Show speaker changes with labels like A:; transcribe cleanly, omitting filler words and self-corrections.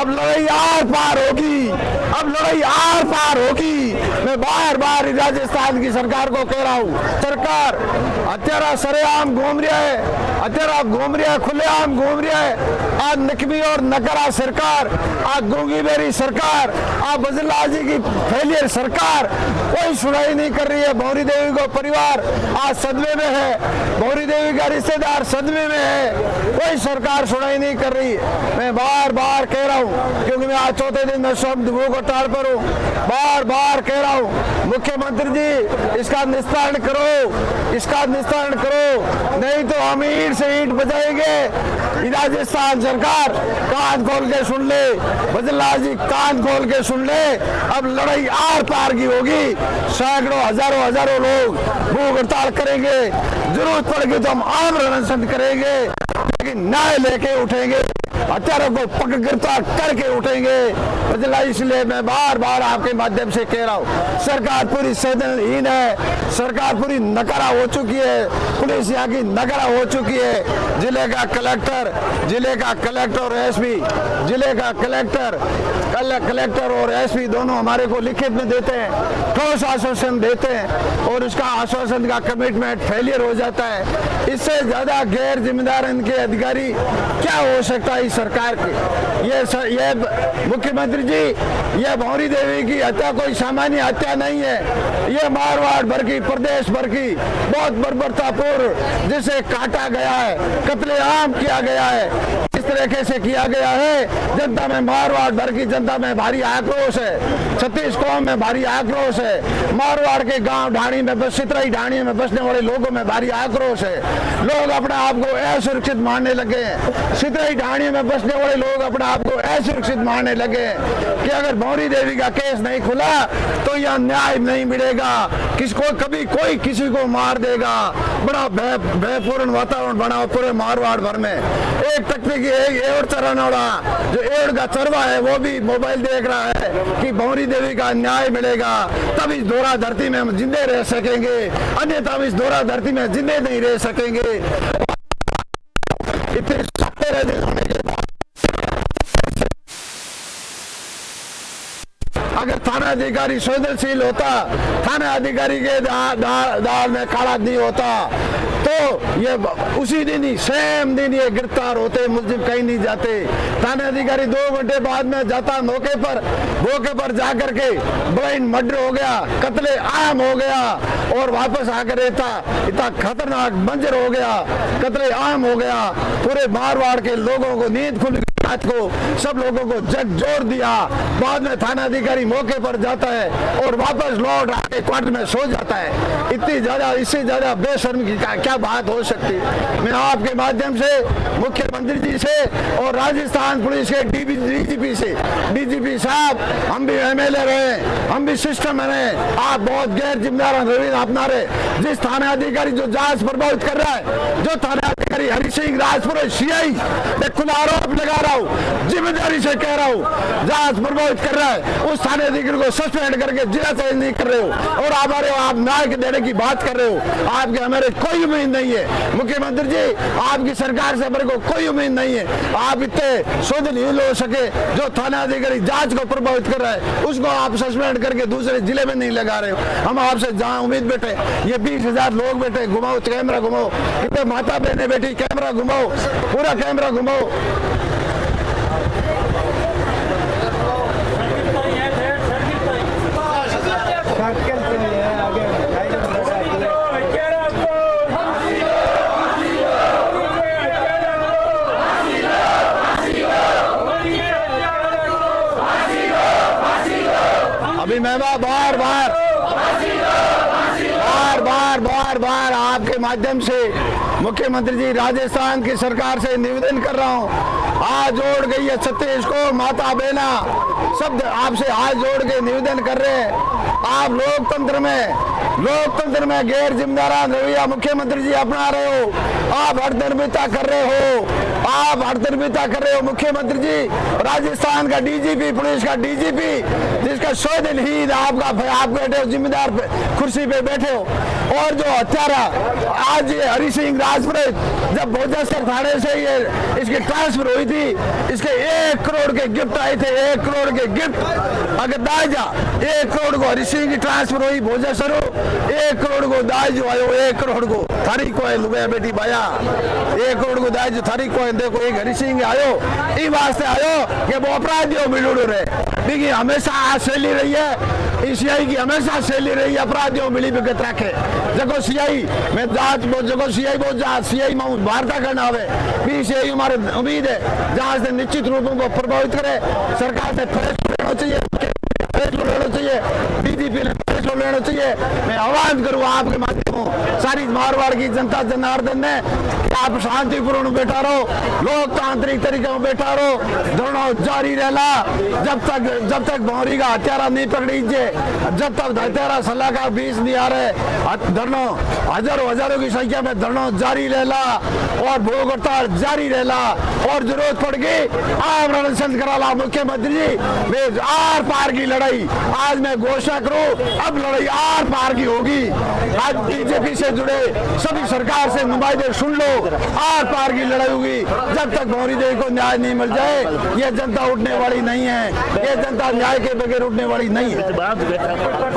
A: अब लड़ाई आर पार होगी, अब लड़ाई आर पार होगी। मैं बार बार राजस्थान की सरकार को कह रहा हूँ, सरकार हत्यारा सरेआम घूम रहा है, हत्यारा घूम रहा है, खुलेआम घूम रहा है। आज नकमी और नकरा सरकार, आज गूंगी बेरी सरकार, आज बजरलाल जी की फेलियर सरकार कोई सुनाई नहीं कर रही है। भौरी देवी को परिवार आज सदमे में है, भौरी देवी का रिश्तेदार सदमे में है, कोई सरकार सुनाई नहीं कर रही। मैं बार बार कह रहा हूँ, क्योंकि मैं आज चौथे दिन में शब्द भूख हड़ताल पर हूँ, बार बार कह रहा हूँ, मुख्यमंत्री जी इसका निस्तारण करो, इसका निस्तारण करो, नहीं तो हम ईंट से ईंट बजाएंगे। राजस्थान सरकार कान खोल के सुन ले, बजरलाल जी कान खोल के सुन ले, अब लड़ाई आर पार की होगी। सैकड़ों हजारों लोग भूख हड़ताल करेंगे, जरूरत पड़ेगी तो हम आमरण अनशन करेंगे, लेकिन न्याय लेके उठेंगे, हत्यारों को पकड़ गिरफ्तार करके उठेंगे। इसलिए मैं बार बार आपके माध्यम से कह रहा हूँ, सरकार पूरी संवेदनहीन है, सरकार पूरी नकारा हो चुकी है, पुलिस यहाँ की नकारा हो चुकी है। जिले का कलेक्टर और एसपी, जिले का कलेक्टर और एसपी दोनों हमारे को लिखित में देते हैं, ठोस आश्वासन देते हैं और उसका आश्वासन का कमिटमेंट फेलियर हो जाता है। इससे ज्यादा गैर जिम्मेदार इनके अधिकारी क्या हो सकता है इस सरकार के। ये मुख्यमंत्री जी, ये भौरी देवी की हत्या कोई सामान्य हत्या नहीं है, ये मारवाड़ भर की, प्रदेश भर की बहुत बर्बरतापूर्ण जिसे काटा गया है, कत्लेआम किया गया है, इस तरीके से किया गया है। जनता में, मारवाड़ भर की जनता में भारी आक्रोश है, छत्तीस कौम में भारी आक्रोश है, मारवाड़ के गांव ढाणी में बस सितराई ढाणी में बसने वाले लोगों में भारी आक्रोश है। लोग अपने आप को असुरक्षित मानने लगे हैं, सितराई ढाणी में बसने वाले लोग अपने आप को असुरक्षित मानने लगे कि अगर भौरी देवी का केस नहीं खुला तो यह न्याय नहीं मिलेगा, किसको कभी कोई किसी को मार देगा। बड़ा भयपूर्ण वातावरण बना पूरे मारवाड़ भर में। एक तकनीकी एवड़ चराने वाला जो एवड़ का चरवा है वो भी मोबाइल देख रहा है कि भौरी देवी का न्याय मिलेगा, तब इस दोहरा धरती में हम जिंदे रह सकेंगे, अन्यथा हम इस दोहरा धरती में जिंदे नहीं रह सकेंगे। इतने अगर थाना अधिकारी संवेदनशील होता, थाना अधिकारी के दाल में काला नहीं होता तो ये उसी दिन ही सेम दिन ये गिरफ्तार होते, मुलजिम कहीं नहीं जाते। थाना अधिकारी 2 घंटे बाद में जाता मौके पर जाकर के ब्रेन मर्डर हो गया, कत्ले आम हो गया और वापस आकर इतना खतरनाक मंजर हो गया, कत्ले आम हो गया। पूरे मारवाड़ के लोगों को नींद खुल रात को सब लोगों को झकझोर दिया। बाद में थाना अधिकारी मौके पर जाता है और वापस लौट आके क्वार्टर में सो जाता है। इतनी ज्यादा, इससे ज्यादा बेशर्मी की क्या बात हो सकती है। मैं आपके माध्यम से मुख्यमंत्री जी से और राजस्थान पुलिस के डीजीपी से, डीजीपी साहब हम भी एमएलए रहे, हम भी सिस्टम में रहे, आप बहुत गैर जिम्मेदार रवैया अपना रहे। जिस थाना अधिकारी जो जांच प्रभावित कर रहा है, जो थाना अधिकारी हरि सिंह राजपुर सीआई मैं खुला आरोप लगा रहा हूँ, जिम्मेदारी से कह रहा हूँ, जांच प्रभावित कर रहा है, उस थाने अधिकारी को सस्पेंड करके जिला चेंज नहीं कर रहे हो और आप न्याय देने की बात कर रहे हो। आपके हमारे कोई उम्मीद नहीं है मुख्यमंत्री जी, आपकी सरकार से हमारे को कोई उम्मीद नहीं है। आप इतने संवेदनहीन हो सके, जो थाना अधिकारी जांच को प्रभावित कर रहा है उसको आप सस्पेंड करके दूसरे जिले में नहीं लगा रहे हो। हम आपसे जहाँ उम्मीद बैठे, ये 20,000 लोग बैठे, घुमाओ कैमरा घुमाओ, कितने माता बहने बैठी, कैमरा घुमाओ, पूरा कैमरा घुमाओ। अभी मैं बार आपके माध्यम से मुख्यमंत्री जी राजस्थान की सरकार से निवेदन कर रहा हूँ, हाथ जोड़ गई है छत्तीस को माता बहना सब आपसे हाथ जोड़ के निवेदन कर रहे हैं। आप लोकतंत्र में गैर जिम्मेदार रवैया मुख्यमंत्री जी अपना रहे हो, आप हड़दर्मिता कर रहे हो मुख्यमंत्री जी। राजस्थान का डीजीपी, पुलिस का डीजीपी जिसका 100 दिन ही आप बैठे हो, जिम्मेदार कुर्सी पे बैठे हो, और जो हत्यारा आज ये हरि सिंह राजपुरोहित, जब भोजस्तर थाने से ये इसकी ट्रांसफर हुई थी, इसके 1 करोड़ के गिफ्ट आए थे, 1 करोड़ के गिफ्ट। अगर दाजा 1 करोड़ को हरि सिंह की ट्रांसफर हुई भोजस्तर, 1 करोड़ को दाज आयो, 1 करोड़ को थारी को लुबे बेटी बाया, 1 करोड़ को दाज थारी को देखो, एक हरि सिंह आयो ई वास्ते आयो कि वो अपराधियों मिलूड़ो रहे। देखिए हमेशा शैली रही है सीआई की, हमेशा शैली रही है अपराधियों मिली भगत रखे। जगो सीआई में जांच जगो सीआई बहुत जांच सीआई में वार्ता करना आवे भी सीआई हमारे उम्मीद है जांच से निश्चित रूप को प्रभावित करे। सरकार से फैसला लेना चाहिए, फैसला लेना चाहिए, बीजेपी ने फैसला लेना चाहिए। मैं आह्वान करूँ आपके माध्यमों सारी मारवाड़ की जनता जनार्दन ने, आप शांतिपूर्ण बैठा रहो, लोकतांत्रिक तरीके में बैठा रहो, धरना जारी रहला जब तक भौरी का हत्यारा नहीं पकड़ी, जब तक हत्यारा सलाह का बीच नहीं आ रहे, धरना हजारों की संख्या में धरना जारी रहला और भूख हड़ताल जारी रहला और जरूरत पड़ गई आम रणसंत कराला। मुख्यमंत्री जी वे आर पार की लड़ाई आज मैं घोषणा करूं, अब लड़ाई आर पार की होगी। आज बीजेपी से जुड़े सभी सरकार से नुमाइंदे सुन लो, आर पार की लड़ाई होगी। जब तक भौरी देवी को न्याय नहीं मिल जाए ये जनता उठने वाली नहीं है, ये जनता न्याय के बगैर उठने वाली नहीं है।